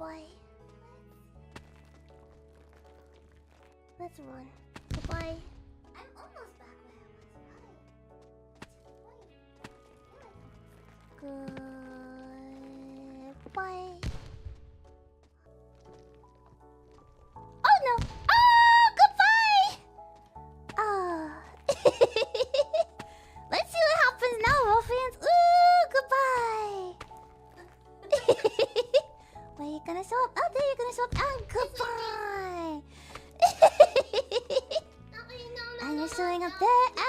Goodbye. Let's run. Goodbye. I'm almost back where I was. Goodbye. Oh no! Oh, goodbye! Oh. Let's see what happens now, Ruffians. Ooh, goodbye. Where are you gonna show up? Oh, there you're gonna show up. Oh, goodbye. And you're showing up there.